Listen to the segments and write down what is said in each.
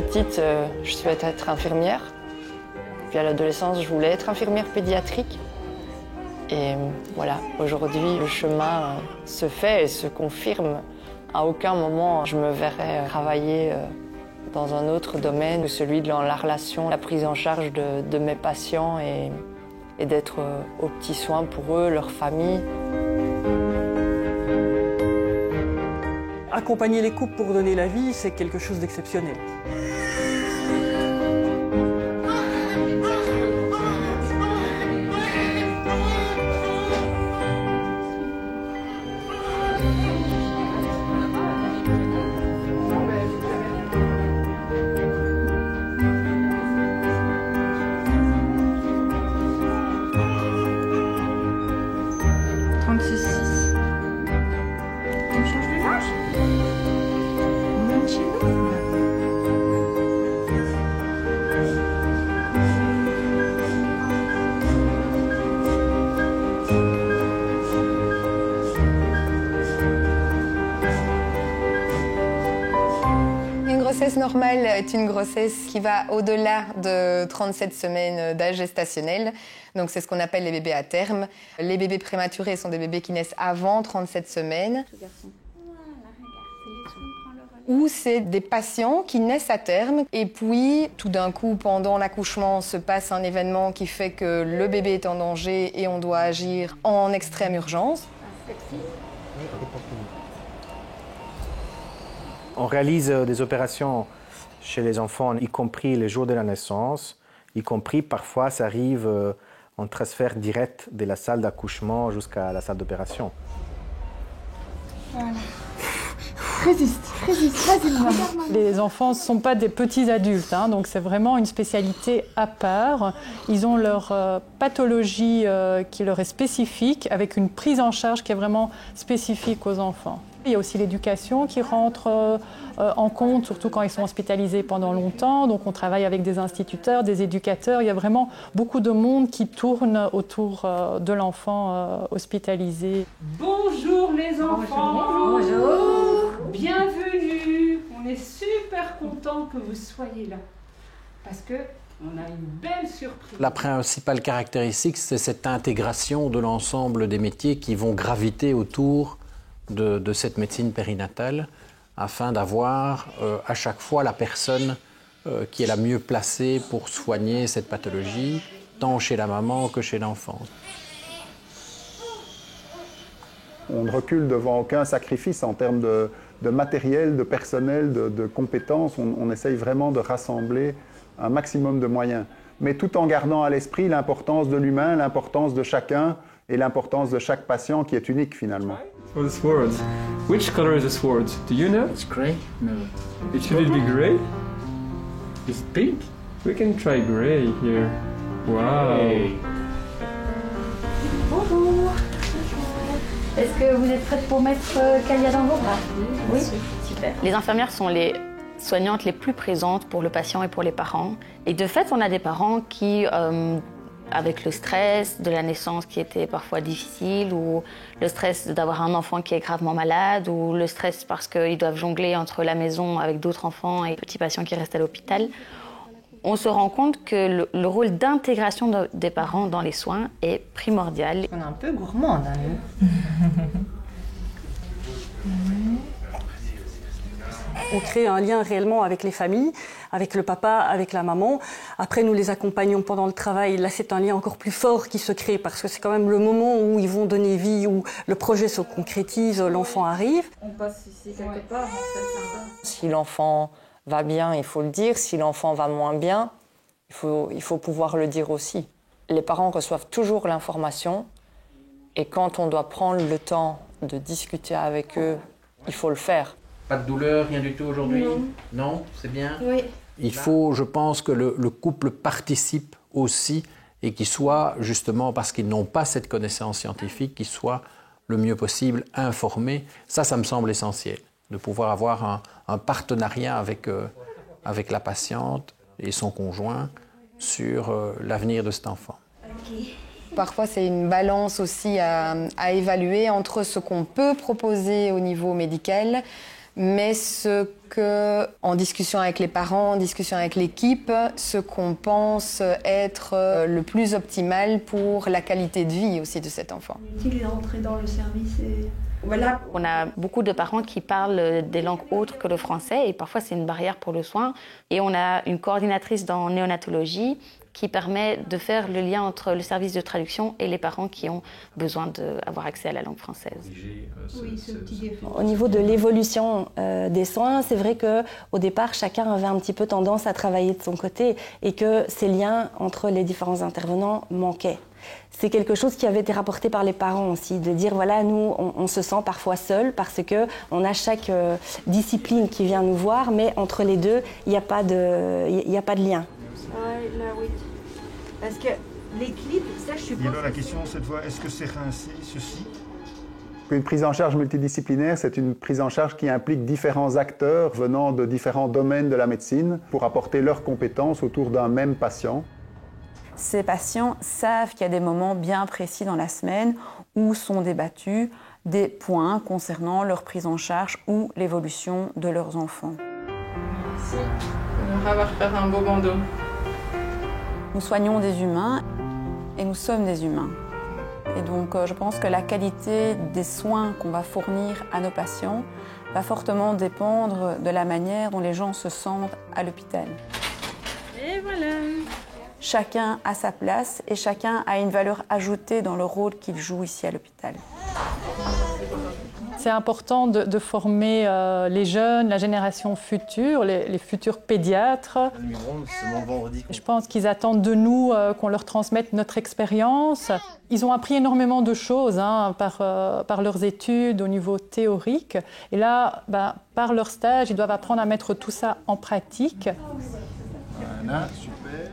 petite, je souhaitais être infirmière. Puis à l'adolescence, je voulais être infirmière pédiatrique. Et voilà, aujourd'hui, le chemin se fait et se confirme. À aucun moment, je me verrais travailler dans un autre domaine que celui de la relation, la prise en charge de mes patients et d'être aux petits soins pour eux, leur famille. Accompagner les couples pour donner la vie, c'est quelque chose d'exceptionnel. Une grossesse normale est une grossesse qui va au-delà de 37 semaines d'âge gestationnel. Donc c'est ce qu'on appelle les bébés à terme. Les bébés prématurés sont des bébés qui naissent avant 37 semaines. Ou c'est des patients qui naissent à terme et puis tout d'un coup pendant l'accouchement se passe un événement qui fait que le bébé est en danger et on doit agir en extrême urgence. On réalise des opérations chez les enfants, y compris les jours de la naissance, y compris parfois ça arrive en transfert direct de la salle d'accouchement jusqu'à la salle d'opération. Voilà. Résiste, vas-y maman. Les enfants ne sont pas des petits adultes, hein, donc c'est vraiment une spécialité à part. Ils ont leur pathologie qui leur est spécifique, avec une prise en charge qui est vraiment spécifique aux enfants. Il y a aussi l'éducation qui rentre en compte, surtout quand ils sont hospitalisés pendant longtemps. Donc on travaille avec des instituteurs, des éducateurs. Il y a vraiment beaucoup de monde qui tourne autour de l'enfant hospitalisé. Bonjour les enfants. Bonjour. Bienvenue. On est super contents que vous soyez là. Parce que on a une belle surprise. La principale caractéristique, c'est cette intégration de l'ensemble des métiers qui vont graviter autour de cette médecine périnatale afin d'avoir à chaque fois la personne qui est la mieux placée pour soigner cette pathologie, tant chez la maman que chez l'enfant. On ne recule devant aucun sacrifice en termes de matériel, de personnel, de compétences. On essaye vraiment de rassembler un maximum de moyens, mais tout en gardant à l'esprit l'importance de l'humain, l'importance de chacun et l'importance de chaque patient qui est unique finalement. For the sword, which color is the sword? Do you know? It's grey? No. Should it be grey? It's pink? We can try grey here. Wow. Hey. Bonjour. Est-ce que vous êtes prête pour mettre Kalia dans vos bras? Oui. Super. Les infirmières sont les soignantes les plus présentes pour le patient et pour les parents. Et de fait, on a des parents qui, avec le stress de la naissance qui était parfois difficile, ou le stress d'avoir un enfant qui est gravement malade, ou le stress parce qu'ils doivent jongler entre la maison avec d'autres enfants et petits patients qui restent à l'hôpital, on se rend compte que le rôle d'intégration des parents dans les soins est primordial. On est un peu gourmande, hein, nous. On crée un lien réellement avec les familles, avec le papa, avec la maman. Après, nous les accompagnons pendant le travail. Là, c'est un lien encore plus fort qui se crée parce que c'est quand même le moment où ils vont donner vie, où le projet se concrétise, l'enfant arrive. On passe ici quelque part, en fait. Si l'enfant va bien, il faut le dire. Si l'enfant va moins bien, il faut pouvoir le dire aussi. Les parents reçoivent toujours l'information et quand on doit prendre le temps de discuter avec eux, il faut le faire. Pas de douleur, rien du tout aujourd'hui? Non, c'est bien? Oui. Il faut, je pense, que le couple participe aussi et qu'il soit, justement, parce qu'ils n'ont pas cette connaissance scientifique, qu'ils soient le mieux possible informés. Ça me semble essentiel, de pouvoir avoir un partenariat avec la patiente et son conjoint sur l'avenir de cet enfant. Okay. Parfois, c'est une balance aussi à évaluer entre ce qu'on peut proposer au niveau médical, mais ce qu'en discussion avec les parents, en discussion avec l'équipe, ce qu'on pense être le plus optimal pour la qualité de vie aussi de cet enfant. Inutile d'entrer dans le service et... Voilà. On a beaucoup de parents qui parlent des langues autres que le français et parfois c'est une barrière pour le soin. Et on a une coordinatrice dans néonatologie qui permet de faire le lien entre le service de traduction et les parents qui ont besoin d'avoir accès à la langue française. Oui, ce petit défi. Au niveau de l'évolution des soins, c'est vrai qu'au départ, chacun avait un petit peu tendance à travailler de son côté et que ces liens entre les différents intervenants manquaient. C'est quelque chose qui avait été rapporté par les parents aussi, de dire voilà, nous, on se sent parfois seul parce qu'on a chaque discipline qui vient nous voir, mais entre les deux, il n'y a pas de lien. Là, oui. Parce que les clips, ça, je suppose... Et alors la question cette fois, est-ce que c'est rincé, ceci? Une prise en charge multidisciplinaire, c'est une prise en charge qui implique différents acteurs venant de différents domaines de la médecine pour apporter leurs compétences autour d'un même patient. Ces patients savent qu'il y a des moments bien précis dans la semaine où sont débattus des points concernant leur prise en charge ou l'évolution de leurs enfants. Merci. On va faire un beau bandeau. Nous soignons des humains et nous sommes des humains. Et donc je pense que la qualité des soins qu'on va fournir à nos patients va fortement dépendre de la manière dont les gens se sentent à l'hôpital. Et voilà. Chacun a sa place et chacun a une valeur ajoutée dans le rôle qu'il joue ici à l'hôpital. C'est important de former les jeunes, la génération future, les futurs pédiatres. Je pense qu'ils attendent de nous qu'on leur transmette notre expérience. Ils ont appris énormément de choses par leurs études au niveau théorique. Et là, par leur stage, ils doivent apprendre à mettre tout ça en pratique. Voilà, super.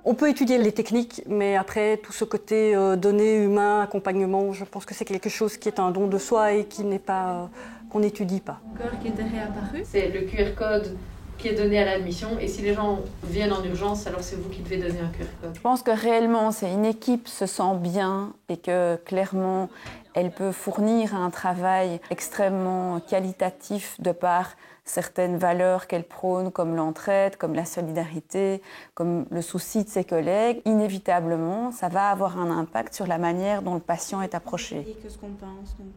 On peut étudier les techniques, mais après, tout ce côté données, humain, accompagnement, je pense que c'est quelque chose qui est un don de soi et qui n'est pas, qu'on n'étudie pas. Le code qui était réapparu. C'est le QR code qui est donné à l'admission. Et si les gens viennent en urgence, alors c'est vous qui devez donner un QR code. Je pense que réellement, c'est une équipe se sent bien et que clairement, elle peut fournir un travail extrêmement qualitatif de par certaines valeurs qu'elle prône, comme l'entraide, comme la solidarité, comme le souci de ses collègues. Inévitablement, ça va avoir un impact sur la manière dont le patient est approché. Et que ce qu'on pense, donc...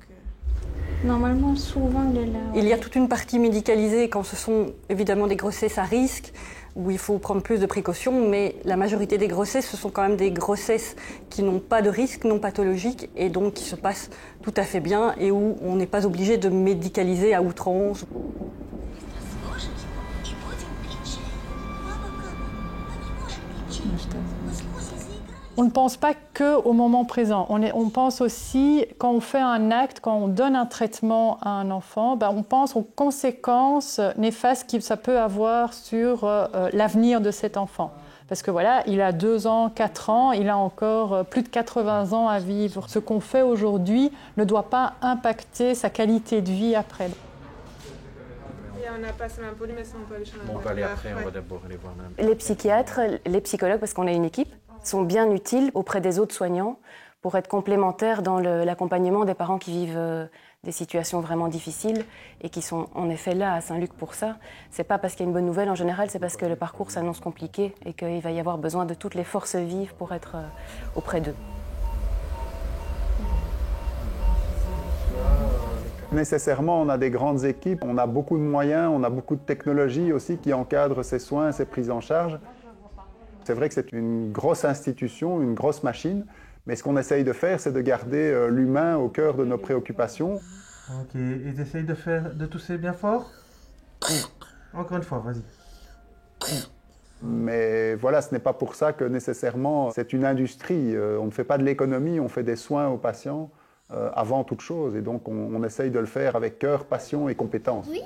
Normalement, souvent, il est là. Il y a toute une partie médicalisée quand ce sont évidemment des grossesses à risque, où il faut prendre plus de précautions, mais la majorité des grossesses, ce sont quand même des grossesses qui n'ont pas de risque, non pathologiques, et donc qui se passent tout à fait bien, et où on n'est pas obligé de médicaliser à outrance. On ne pense pas qu'au moment présent. On pense aussi, quand on fait un acte, quand on donne un traitement à un enfant, on pense aux conséquences néfastes que ça peut avoir sur l'avenir de cet enfant. Parce que voilà, il a 2 ans, 4 ans, il a encore plus de 80 ans à vivre. Ce qu'on fait aujourd'hui ne doit pas impacter sa qualité de vie après. On a passé un poly, mais ça, on peut aller chercher on peut aller après, on va d'abord aller voir même. Les psychiatres, les psychologues, parce qu'on a une équipe, sont bien utiles auprès des autres soignants pour être complémentaires dans l'accompagnement des parents qui vivent des situations vraiment difficiles et qui sont en effet là à Saint-Luc pour ça. C'est pas parce qu'il y a une bonne nouvelle en général, c'est parce que le parcours s'annonce compliqué et qu'il va y avoir besoin de toutes les forces vives pour être auprès d'eux. Nécessairement, on a des grandes équipes, on a beaucoup de moyens, on a beaucoup de technologies aussi qui encadrent ces soins, ces prises en charge. C'est vrai que c'est une grosse institution, une grosse machine, mais ce qu'on essaye de faire, c'est de garder l'humain au cœur de nos préoccupations. Ok, et t'essayes de tousser bien fort? Encore une fois, vas-y. Mais voilà, ce n'est pas pour ça que nécessairement c'est une industrie. On ne fait pas de l'économie, on fait des soins aux patients avant toute chose. Et donc on essaye de le faire avec cœur, passion et compétence. Oui.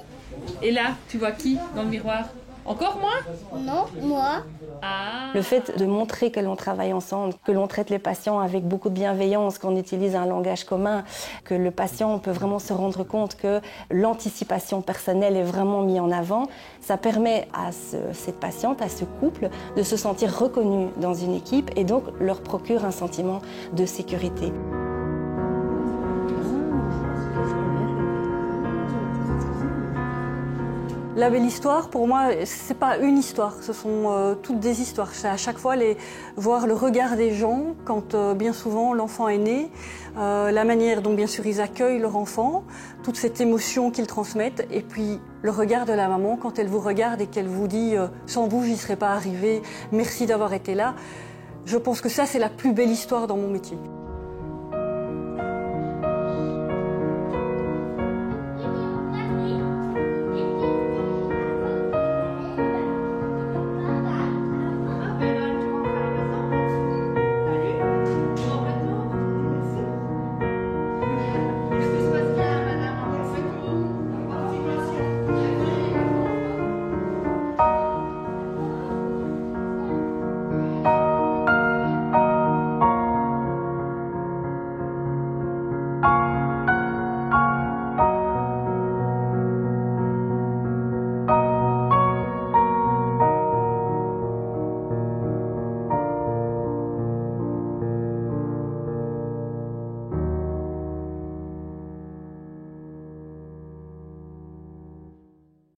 Et là, tu vois qui dans le miroir? Encore moi? Non, moi. Ah. Le fait de montrer que l'on travaille ensemble, que l'on traite les patients avec beaucoup de bienveillance, qu'on utilise un langage commun, que le patient peut vraiment se rendre compte que l'anticipation personnelle est vraiment mise en avant, ça permet à cette patiente, à ce couple, de se sentir reconnu dans une équipe et donc leur procure un sentiment de sécurité. La belle histoire, pour moi, c'est pas une histoire, ce sont toutes des histoires. C'est à chaque fois voir le regard des gens quand bien souvent l'enfant est né, la manière dont bien sûr ils accueillent leur enfant, toute cette émotion qu'ils transmettent, et puis le regard de la maman quand elle vous regarde et qu'elle vous dit « sans vous, j'y serais pas arrivée, merci d'avoir été là ». Je pense que ça, c'est la plus belle histoire dans mon métier.